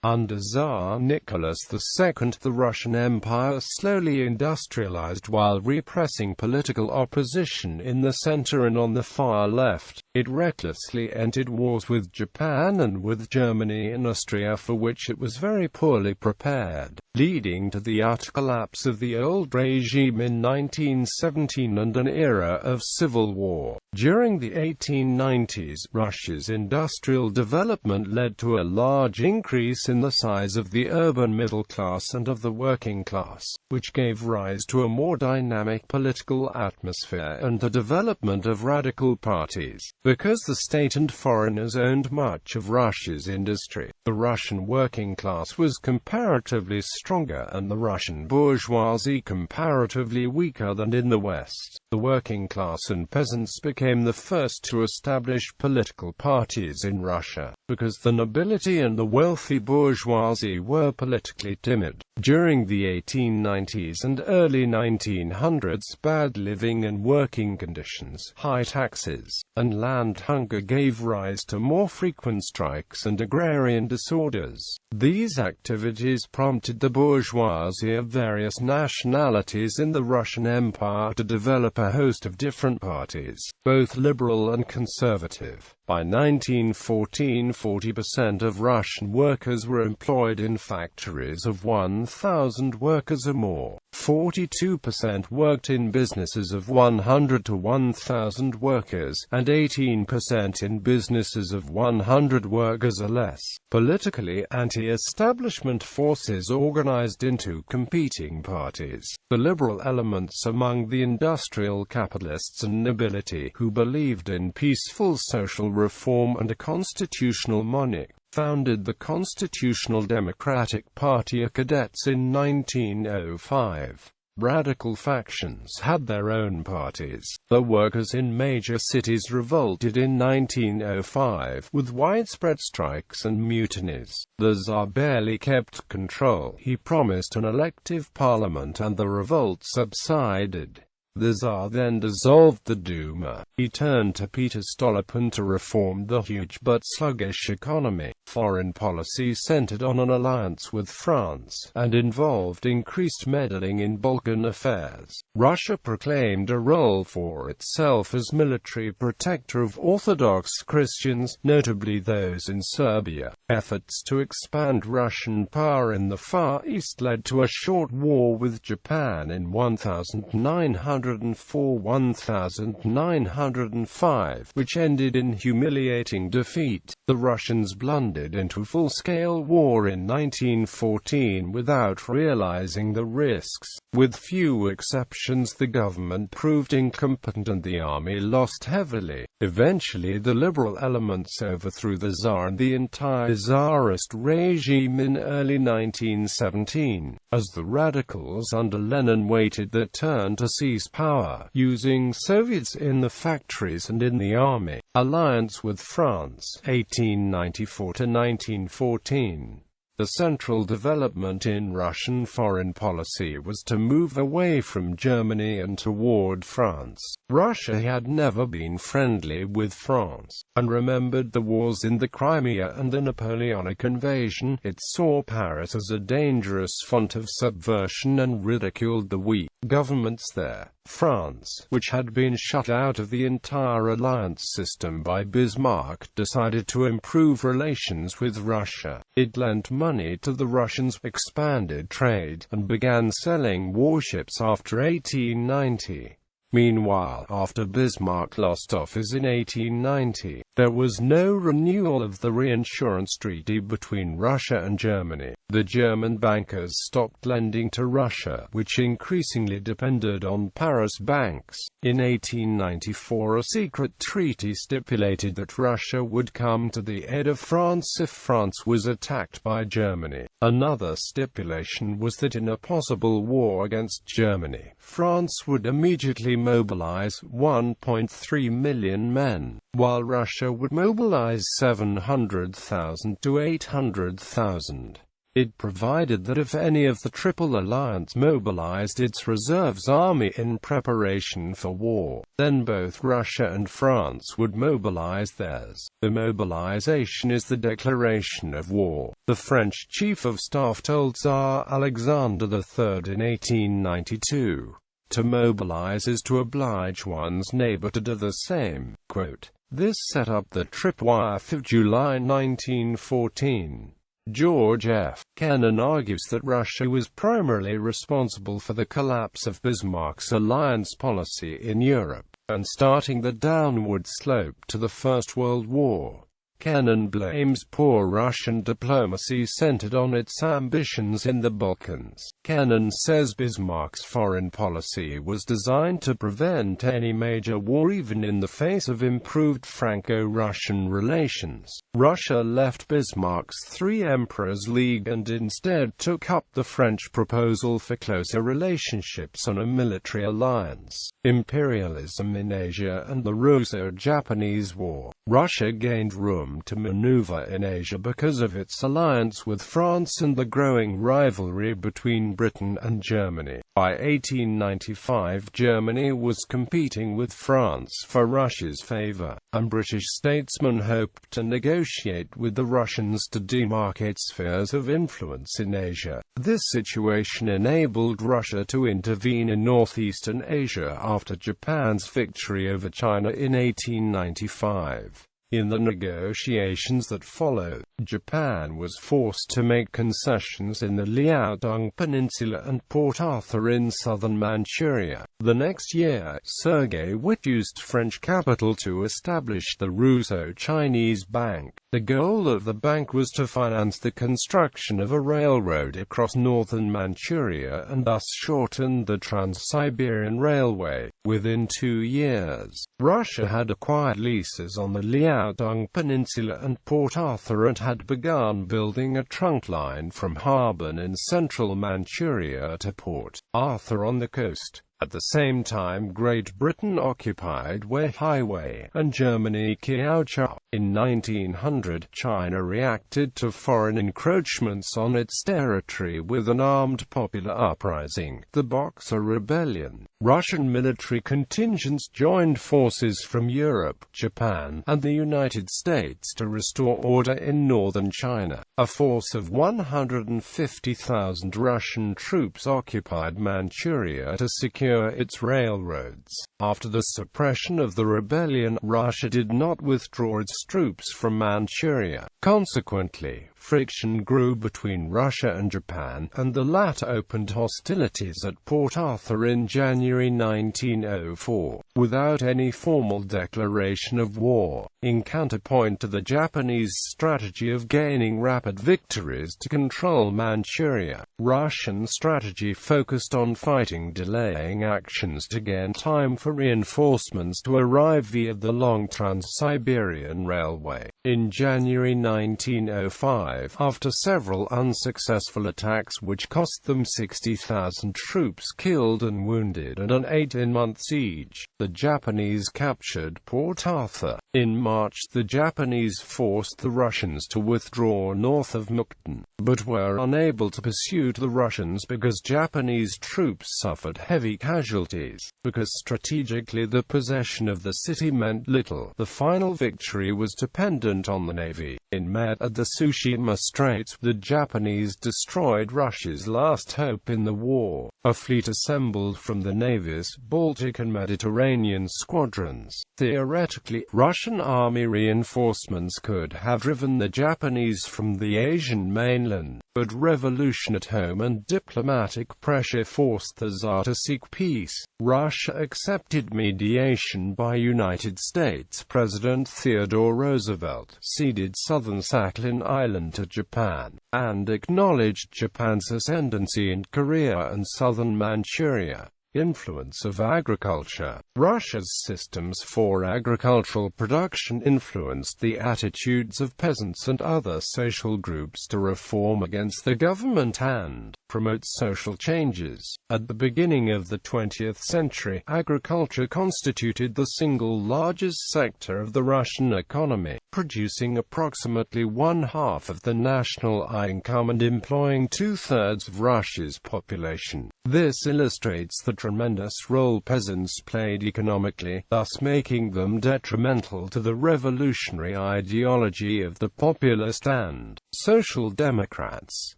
Under Tsar Nicholas II, the Russian Empire slowly industrialized while repressing political opposition in the center and on the far left. It recklessly entered wars with Japan and with Germany and Austria, for which it was very poorly prepared, leading to the utter collapse of the old regime in 1917 and an era of civil war. During the 1890s, Russia's industrial development led to a large increase in the size of the urban middle class and of the working class, which gave rise to a more dynamic political atmosphere and the development of radical parties. Because the state and foreigners owned much of Russia's industry, the Russian working class was comparatively stronger and the Russian bourgeoisie comparatively weaker than in the West. The working class and peasants became the first to establish political parties in Russia, because the nobility and the wealthy bourgeoisie were politically timid. During the 1890s and early 1900s, bad living and working conditions, high taxes, and land hunger gave rise to more frequent strikes and agrarian disorders. These activities prompted the bourgeoisie of various nationalities in the Russian Empire to develop a host of different parties, both liberal and conservative. By 1914, 40% of Russian workers were employed in factories of 1,000 workers or more. 42% worked in businesses of 100 to 1,000 workers, and 18% in businesses of 100 workers or less. Politically, anti-establishment forces organized into competing parties. The liberal elements among the industrial capitalists and nobility, who believed in peaceful social reform and a constitutional monarchy, founded the Constitutional Democratic Party of Cadets in 1905. Radical factions had their own parties. The workers in major cities revolted in 1905, with widespread strikes and mutinies. The Tsar barely kept control. He promised an elective parliament and the revolt subsided. The Tsar then dissolved the Duma. He turned to Peter Stolypin to reform the huge but sluggish economy. Foreign policy centered on an alliance with France, and involved increased meddling in Balkan affairs. Russia proclaimed a role for itself as military protector of Orthodox Christians, notably those in Serbia. Efforts to expand Russian power in the Far East led to a short war with Japan in 1904–1905, which ended in humiliating defeat. The Russians blundered into full-scale war in 1914 without realizing the risks. With few exceptions, the government proved incompetent and the army lost heavily. Eventually, the liberal elements overthrew the Tsar and the entire Tsarist regime in early 1917, as the radicals under Lenin waited their turn to seize power, using Soviets in the factories and in the army. Alliance with France, 1894–1914. The central development in Russian foreign policy was to move away from Germany and toward France. Russia had never been friendly with France, and remembered the wars in the Crimea and the Napoleonic invasion. It saw Paris as a dangerous font of subversion and ridiculed the weak governments there. France, which had been shut out of the entire alliance system by Bismarck, decided to improve relations with Russia. It lent money to the Russians, expanded trade, and began selling warships after 1890. Meanwhile, after Bismarck lost office in 1890, there was no renewal of the reinsurance treaty between Russia and Germany. The German bankers stopped lending to Russia, which increasingly depended on Paris banks. In 1894, a secret treaty stipulated that Russia would come to the aid of France if France was attacked by Germany. Another stipulation was that in a possible war against Germany, France would immediately mobilize 1.3 million men, while Russia would mobilize 700,000 to 800,000. It provided that if any of the Triple Alliance mobilized its reserves army in preparation for war, then both Russia and France would mobilize theirs. The mobilization is the declaration of war. The French Chief of Staff told Tsar Alexander III in 1892, "To mobilize is to oblige one's neighbor to do the same." Quote, this set up the tripwire of July 1914. George F. Kennan argues that Russia was primarily responsible for the collapse of Bismarck's alliance policy in Europe, and starting the downward slope to the First World War. Kennan blames poor Russian diplomacy centered on its ambitions in the Balkans. Kennan says Bismarck's foreign policy was designed to prevent any major war even in the face of improved Franco-Russian relations. Russia left Bismarck's Three Emperors League and instead took up the French proposal for closer relationships on a military alliance, imperialism in Asia and the Russo-Japanese War. Russia gained room to maneuver in Asia because of its alliance with France and the growing rivalry between Britain and Germany. By 1895, Germany was competing with France for Russia's favor, and British statesmen hoped to negotiate with the Russians to demarcate spheres of influence in Asia. This situation enabled Russia to intervene in northeastern Asia after Japan's victory over China in 1895. In the negotiations that followed, Japan was forced to make concessions in the Liaodong Peninsula and Port Arthur in southern Manchuria. The next year, Sergei Witt used French capital to establish the Russo-Chinese Bank. The goal of the bank was to finance the construction of a railroad across northern Manchuria and thus shorten the Trans-Siberian Railway. Within 2 years, Russia had acquired leases on the Liaodong Peninsula and Port Arthur and had begun building a trunk line from Harbin in central Manchuria to Port Arthur on the coast. At the same time, Great Britain occupied Weihaiwei, and Germany Kiaochao. In 1900, China reacted to foreign encroachments on its territory with an armed popular uprising, the Boxer Rebellion. Russian military contingents joined forces from Europe, Japan, and the United States to restore order in northern China. A force of 150,000 Russian troops occupied Manchuria to secure its railroads. After the suppression of the rebellion, Russia did not withdraw its troops from Manchuria. Consequently, friction grew between Russia and Japan, and the latter opened hostilities at Port Arthur in January 1904, without any formal declaration of war. In counterpoint to the Japanese strategy of gaining rapid victories to control Manchuria, Russian strategy focused on fighting delaying actions to gain time for reinforcements to arrive via the long Trans-Siberian Railway. In January 1905, after several unsuccessful attacks which cost them 60,000 troops killed and wounded and an 18-month siege, the Japanese captured Port Arthur. In March, the Japanese forced the Russians to withdraw north of Mukden, but were unable to pursue the Russians because Japanese troops suffered heavy casualties. Because strategically the possession of the city meant little, the final victory was dependent on the navy. In May, at the Tsushima Straits, the Japanese destroyed Russia's last hope in the war, a fleet assembled from the navy's Baltic and Mediterranean squadrons. Theoretically, Russian army reinforcements could have driven the Japanese from the Asian mainland, but revolution at home and diplomatic pressure forced the Tsar to seek peace. Russia accepted mediation by United States President Theodore Roosevelt, ceded southern Sakhalin Island to Japan, and acknowledged Japan's ascendancy in Korea and southern Manchuria. Influence of agriculture. Russia's systems for agricultural production influenced the attitudes of peasants and other social groups to reform against the government and promote social changes. At the beginning of the 20th century, agriculture constituted the single largest sector of the Russian economy, producing approximately 1/2 of the national income and employing 2/3 of Russia's population. This illustrates the tremendous role peasants played economically, thus making them detrimental to the revolutionary ideology of the populist and social democrats.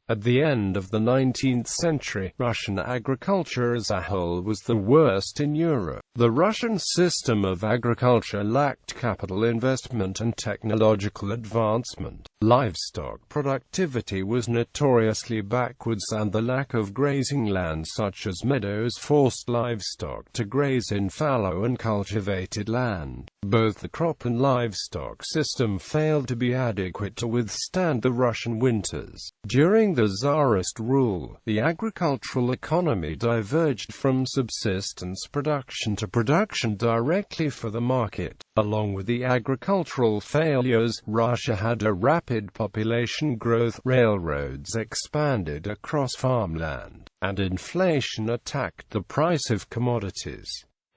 At the end of the 19th century, Russian agriculture as a whole was the worst in Europe. The Russian system of agriculture lacked capital investment and technological advancement. Livestock productivity was notoriously backwards, and the lack of grazing land such as meadows forced livestock to graze in fallow and cultivated land. Both the crop and livestock system failed to be adequate to withstand the Russian winters. During the Tsarist rule, the agricultural economy diverged from subsistence production to production directly for the market. Along with the agricultural failures, Russia had a rapid population growth, railroads expanded across farmland, and inflation attacked the price of commodities.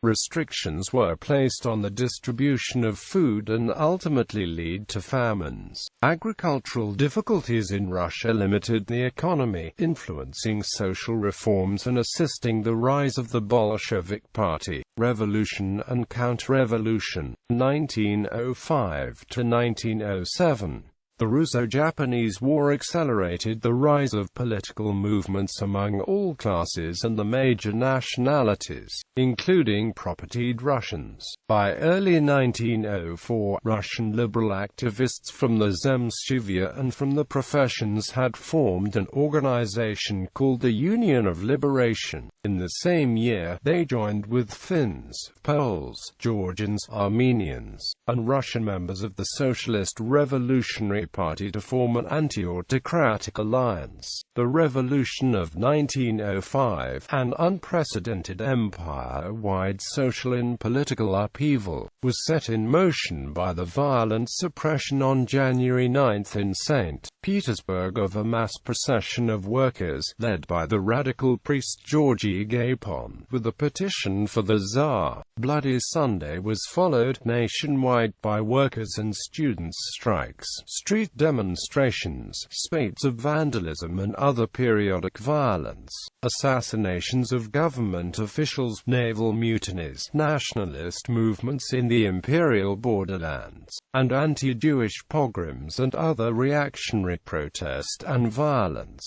Restrictions were placed on the distribution of food and ultimately led to famines. Agricultural difficulties in Russia limited the economy, influencing social reforms and assisting the rise of the Bolshevik Party. Revolution and Counter-Revolution, 1905 to 1907. The Russo-Japanese War accelerated the rise of political movements among all classes and the major nationalities, including propertied Russians. By early 1904, Russian liberal activists from the Zemstvia and from the professions had formed an organization called the Union of Liberation. In the same year, they joined with Finns, Poles, Georgians, Armenians, and Russian members of the Socialist Revolutionary Party to form an anti-autocratic alliance. The Revolution of 1905, an unprecedented empire-wide social and political upheaval, was set in motion by the violent suppression on January 9 in St. Petersburg of a mass procession of workers, led by the radical priest Georgy Gapon, with a petition for the Tsar. Bloody Sunday was followed nationwide by workers' and students' strikes, street demonstrations, spates of vandalism and other periodic violence, assassinations of government officials, naval mutinies, nationalist movements in the imperial borderlands, and anti-Jewish pogroms and other reactionary protest and violence.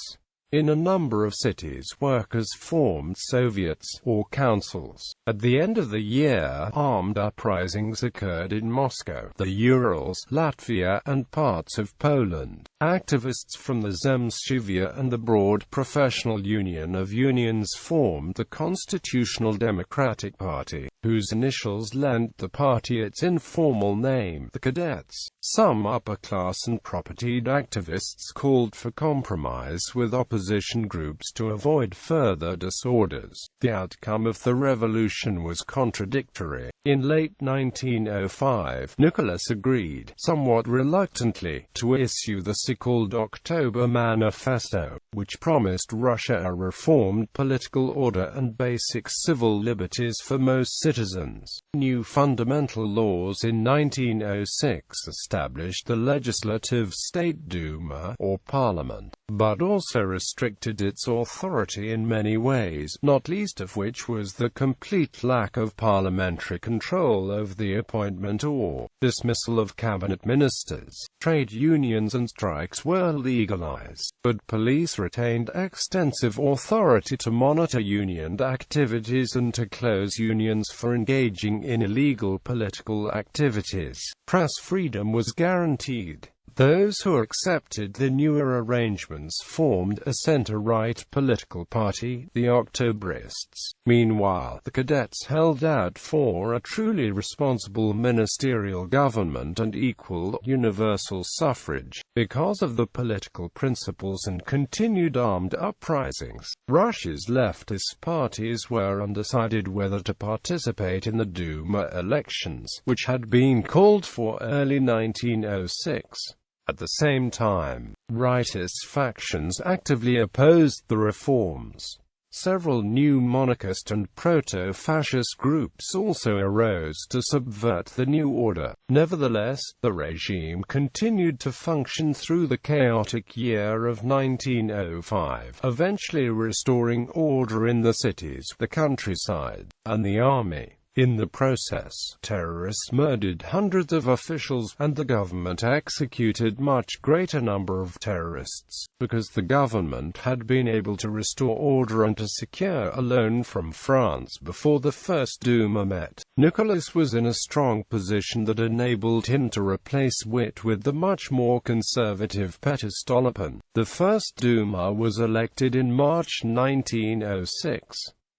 In a number of cities, workers formed Soviets, or councils. At the end of the year, armed uprisings occurred in Moscow, the Urals, Latvia, and parts of Poland. Activists from the Zemstvia and the Broad Professional Union of Unions formed the Constitutional Democratic Party, whose initials lent the party its informal name, the Cadets. Some upper-class and propertied activists called for compromise with opposition groups to avoid further disorders. The outcome of the revolution was contradictory. In late 1905, Nicholas agreed, somewhat reluctantly, to issue the so-called October Manifesto, which promised Russia a reformed political order and basic civil liberties for most citizens. New fundamental laws in 1906 established the Legislative State Duma, or Parliament, but also restricted its authority in many ways, not least of which was the complete lack of parliamentary control over the appointment or dismissal of cabinet ministers. Trade unions and strikes were legalized, but police retained extensive authority to monitor union activities and to close unions for engaging in illegal political activities. Press freedom was guaranteed. Those who accepted the newer arrangements formed a center-right political party, the Octobrists. Meanwhile, the cadets held out for a truly responsible ministerial government and equal, universal suffrage. Because of the political principles and continued armed uprisings, Russia's leftist parties were undecided whether to participate in the Duma elections, which had been called for early 1906. At the same time, rightist factions actively opposed the reforms. Several new monarchist and proto-fascist groups also arose to subvert the new order. Nevertheless, the regime continued to function through the chaotic year of 1905, eventually restoring order in the cities, the countryside, and the army. In the process, terrorists murdered hundreds of officials, and the government executed much greater number of terrorists, because the government had been able to restore order and to secure a loan from France before the First Duma met. Nicholas was in a strong position that enabled him to replace Witt with the much more conservative Petr Stolypin. The First Duma was elected in March 1906.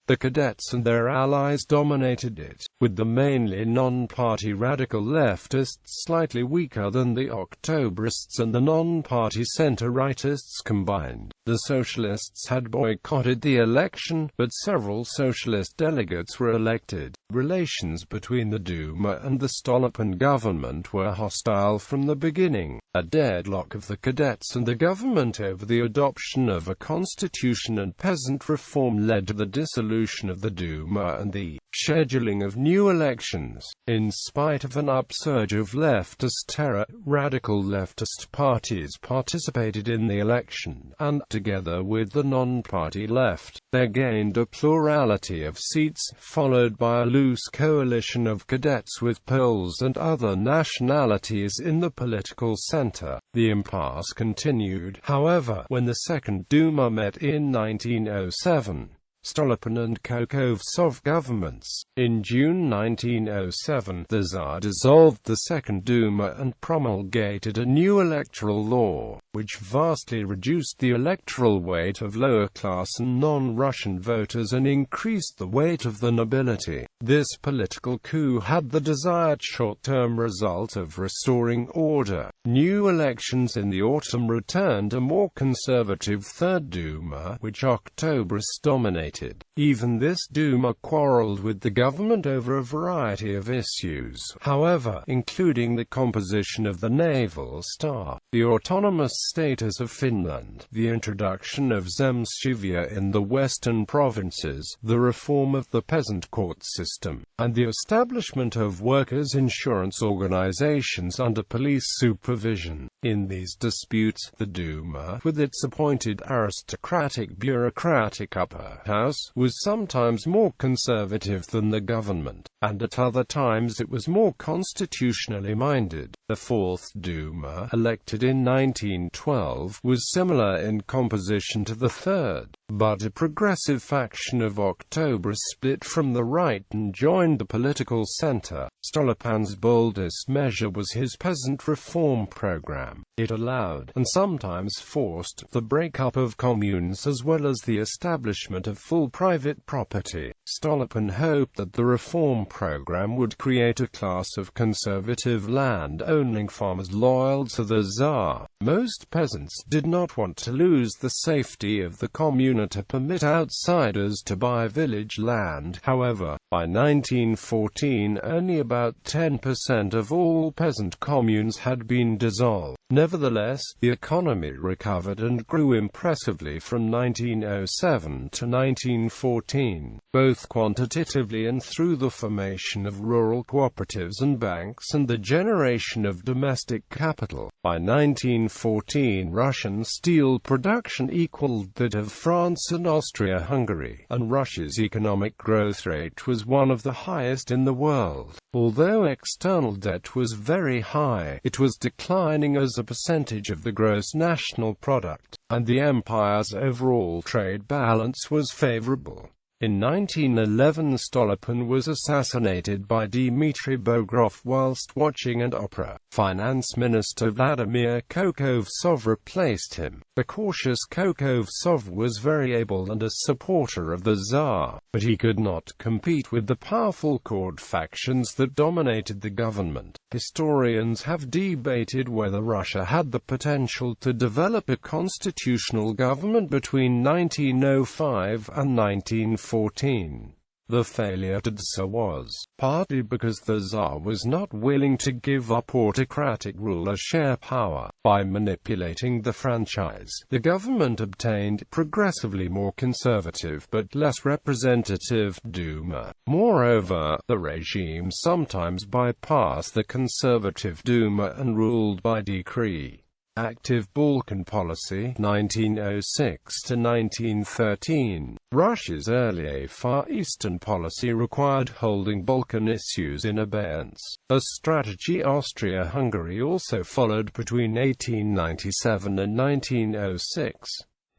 The cadets and their allies dominated it, with the mainly non-party radical leftists slightly weaker than the Octobrists and the non-party center-rightists combined. The socialists had boycotted the election, but several socialist delegates were elected. Relations between the Duma and the Stolypin government were hostile from the beginning. A deadlock of the cadets and the government over the adoption of a constitution and peasant reform led to the dissolution of the Duma and the scheduling of new elections. In spite of an upsurge of leftist terror, radical leftist parties participated in the election, and, together with the non-party left, they gained a plurality of seats, followed by a loose coalition of cadets with Poles and other nationalities in the political center. The impasse continued, however, when the Second Duma met in 1907. Stolypin and Kokovtsov governments. In June 1907, the Tsar dissolved the Second Duma and promulgated a new electoral law, which vastly reduced the electoral weight of lower-class and non-Russian voters and increased the weight of the nobility. This political coup had the desired short-term result of restoring order. New elections in the autumn returned a more conservative Third Duma, which Octobrists dominated. Even this Duma quarreled with the government over a variety of issues, however, including the composition of the naval staff, the autonomous status of Finland, the introduction of Zemstvia in the western provinces, the reform of the peasant court system, and the establishment of workers' insurance organizations under police supervision. In these disputes, the Duma, with its appointed aristocratic bureaucratic upper house, was sometimes more conservative than the government, and at other times it was more constitutionally minded. The Fourth Duma, elected in 1912, was similar in composition to the Third, but a progressive faction of Octobrists split from the right and joined the political center. Stolypin's boldest measure was his peasant reform program. It allowed, and sometimes forced, the breakup of communes as well as the establishment of full private property. Stolypin hoped that the reform program would create a class of conservative land-owning farmers loyal to the Tsar. Most peasants did not want to lose the safety of the commune to permit outsiders to buy village land. However, by 1914 only about 10% of all peasant communes had been dissolved. Nevertheless, the economy recovered and grew impressively from 1907 to 1914, both quantitatively and through the formation of rural cooperatives and banks and the generation of domestic capital. By 1914, Russian steel production equaled that of France and Austria-Hungary, and Russia's economic growth rate was one of the highest in the world. Although external debt was very high, it was declining as a percentage of the gross national product, and the empire's overall trade balance was favorable. In 1911 Stolypin was assassinated by Dmitry Bogrov whilst watching an opera. Finance Minister Vladimir Kokovtsov replaced him. The cautious Kokovtsov was very able and a supporter of the Tsar, but he could not compete with the powerful court factions that dominated the government. Historians have debated whether Russia had the potential to develop a constitutional government between 1905 and 1914. The failure to do so was partly because the Tsar was not willing to give up autocratic ruler-share power. By manipulating the franchise, the government obtained progressively more conservative but less representative Duma. Moreover, the regime sometimes bypassed the conservative Duma and ruled by decree. Active Balkan policy 1906 to 1913. Russia's early Far Eastern policy required holding Balkan issues in abeyance, a strategy Austria-Hungary also followed between 1897 and 1906.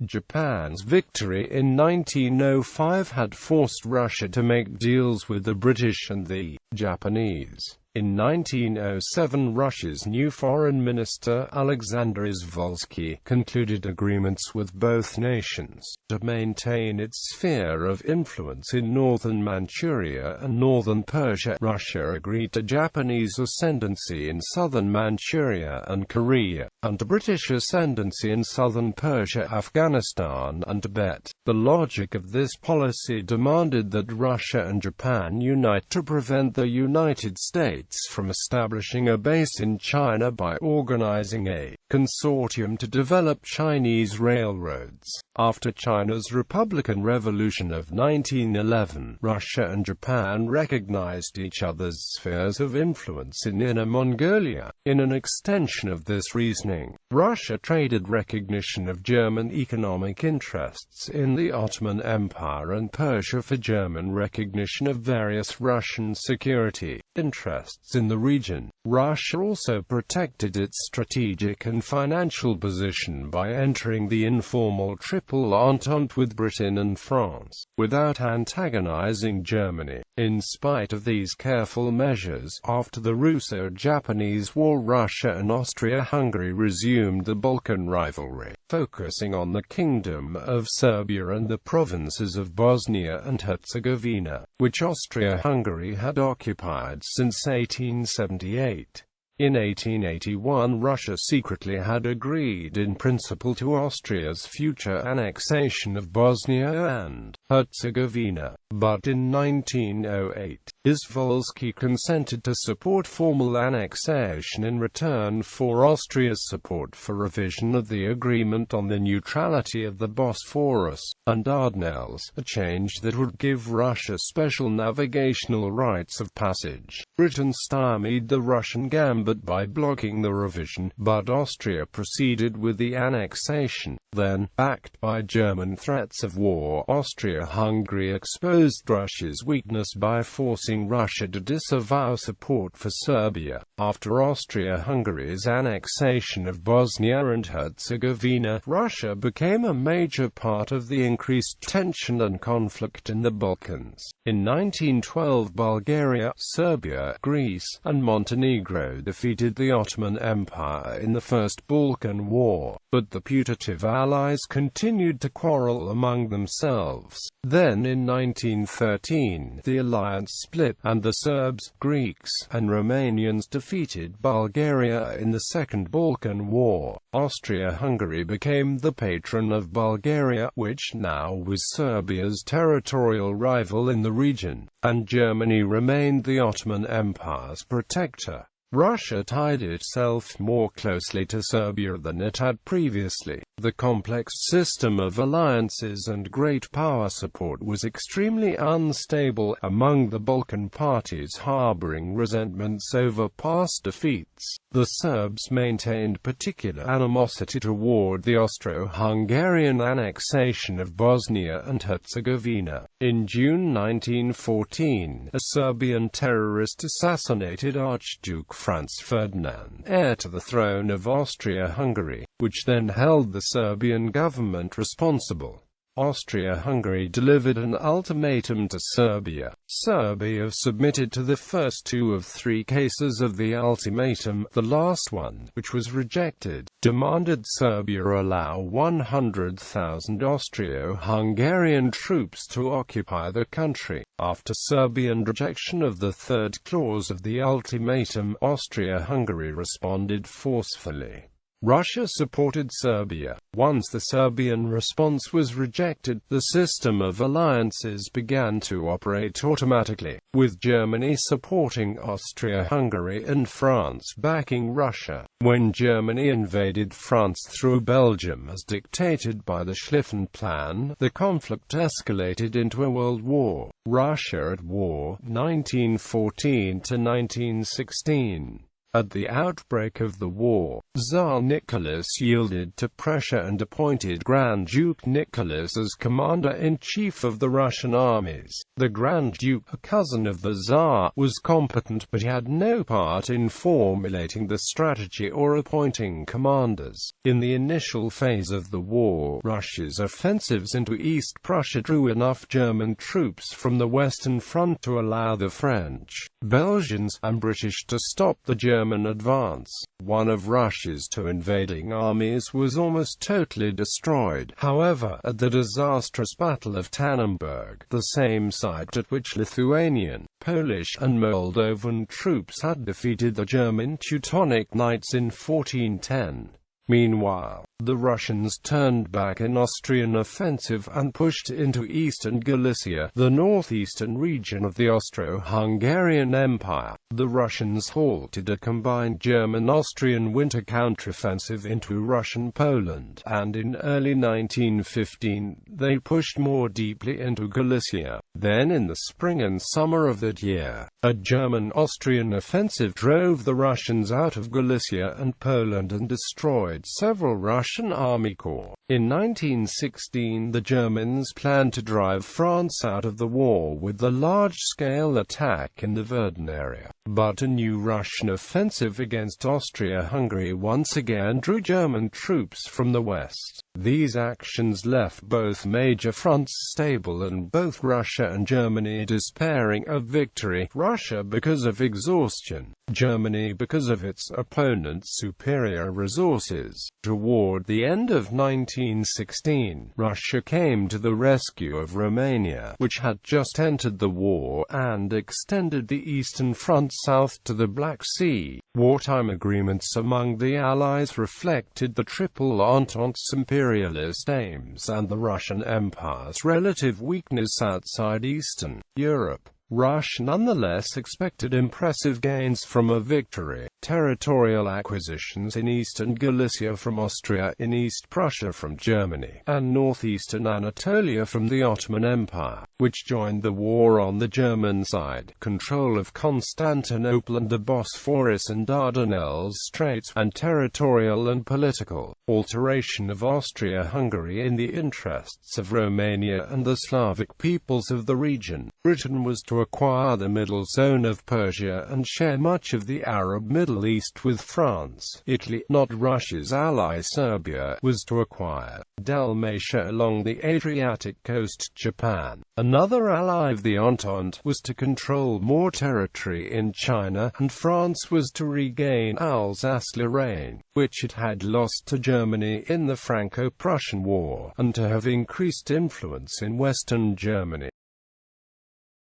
Japan's victory in 1905 had forced Russia to make deals with the British and the Japanese. In 1907 Russia's new foreign minister Alexander Izvolsky concluded agreements with both nations to maintain its sphere of influence in northern Manchuria and northern Persia. Russia agreed to Japanese ascendancy in southern Manchuria and Korea, and to British ascendancy in southern Persia, Afghanistan and Tibet. The logic of this policy demanded that Russia and Japan unite to prevent the United States from establishing a base in China by organizing a consortium to develop Chinese railroads. After China's Republican Revolution of 1911, Russia and Japan recognized each other's spheres of influence in Inner Mongolia. In an extension of this reasoning, Russia traded recognition of German economic interests in the Ottoman Empire and Persia for German recognition of various Russian security interests in the region. Russia also protected its strategic and financial position by entering the informal Triple Entente with Britain and France, without antagonizing Germany. In spite of these careful measures, after the Russo-Japanese War, Russia and Austria-Hungary resumed the Balkan rivalry, focusing on the Kingdom of Serbia and the provinces of Bosnia and Herzegovina, which Austria-Hungary had occupied since 1878. In 1881 Russia secretly had agreed in principle to Austria's future annexation of Bosnia and Herzegovina, but in 1908, Izvolsky consented to support formal annexation in return for Austria's support for revision of the agreement on the neutrality of the Bosphorus and Dardanelles, a change that would give Russia special navigational rights of passage. Britain stymied the Russian gambit by blocking the revision, but Austria proceeded with the annexation. Then, backed by German threats of war, Austria-Hungary exposed Russia's weakness by forcing Russia to disavow support for Serbia. After Austria-Hungary's annexation of Bosnia and Herzegovina, Russia became a major part of the increased tension and conflict in the Balkans. In 1912 Bulgaria, Serbia, Greece, and Montenegro defeated the Ottoman Empire in the First Balkan War, but the putative allies continued to quarrel among themselves. Then in 1913, the alliance split, and the Serbs, Greeks, and Romanians defeated Bulgaria in the Second Balkan War. Austria-Hungary became the patron of Bulgaria, which now was Serbia's territorial rival in the region, and Germany remained the Ottoman Empire's protector. Russia tied itself more closely to Serbia than it had previously. The complex system of alliances and great power support was extremely unstable among the Balkan parties harboring resentments over past defeats. The Serbs maintained particular animosity toward the Austro-Hungarian annexation of Bosnia and Herzegovina. In June 1914, a Serbian terrorist assassinated Archduke Franz Ferdinand, heir to the throne of Austria-Hungary, which then held the Serbian government responsible. Austria-Hungary delivered an ultimatum to Serbia. Serbia submitted to the first two of three cases of the ultimatum. The last one, which was rejected, demanded Serbia allow 100,000 Austro-Hungarian troops to occupy the country. After Serbian rejection of the third clause of the ultimatum, Austria-Hungary responded forcefully. Russia supported Serbia. Once the Serbian response was rejected, the system of alliances began to operate automatically, with Germany supporting Austria-Hungary and France backing Russia. When Germany invaded France through Belgium as dictated by the Schlieffen Plan, the conflict escalated into a world war. Russia at war, 1914 to 1916. At the outbreak of the war, Tsar Nicholas yielded to pressure and appointed Grand Duke Nicholas as commander-in-chief of the Russian armies. The Grand Duke, a cousin of the Tsar, was competent but had no part in formulating the strategy or appointing commanders. In the initial phase of the war, Russia's offensives into East Prussia drew enough German troops from the Western Front to allow the French, Belgians, and British to stop the German advance. One of Russia's two invading armies was almost totally destroyed, however, at the disastrous Battle of Tannenberg, the same site at which Lithuanian, Polish, and Moldovan troops had defeated the German Teutonic Knights in 1410. Meanwhile, the Russians turned back an Austrian offensive and pushed into eastern Galicia, the northeastern region of the Austro-Hungarian Empire. The Russians halted a combined German-Austrian winter counteroffensive into Russian Poland, and in early 1915, they pushed more deeply into Galicia. Then in the spring and summer of that year, a German-Austrian offensive drove the Russians out of Galicia and Poland and destroyed several Russian army corps. In 1916, the Germans planned to drive France out of the war with the large-scale attack in the Verdun area. But a new Russian offensive against Austria-Hungary once again drew German troops from the west. These actions left both major fronts stable and both Russia and Germany despairing of victory, Russia because of exhaustion, Germany because of its opponent's superior resources. Toward the end of 1916, Russia came to the rescue of Romania, which had just entered the war, and extended the Eastern Front south to the Black Sea. Wartime agreements among the Allies reflected the Triple Entente's imperialist aims and the Russian Empire's relative weakness outside Eastern Europe. Russia nonetheless expected impressive gains from a victory. Territorial acquisitions in eastern Galicia from Austria, in East Prussia from Germany, and northeastern Anatolia from the Ottoman Empire, which joined the war on the German side. Control of Constantinople and the Bosphorus and Dardanelles Straits, and territorial and political alteration of Austria-Hungary in the interests of Romania and the Slavic peoples of the region. Britain was to acquire the middle zone of Persia and share much of the Arab Middle East with France. Italy, not Russia's ally Serbia, was to acquire Dalmatia along the Adriatic coast. Japan, another ally of the Entente, was to control more territory in China, and France was to regain Alsace-Lorraine, which it had lost to Germany in the Franco-Prussian War, and to have increased influence in Western Germany.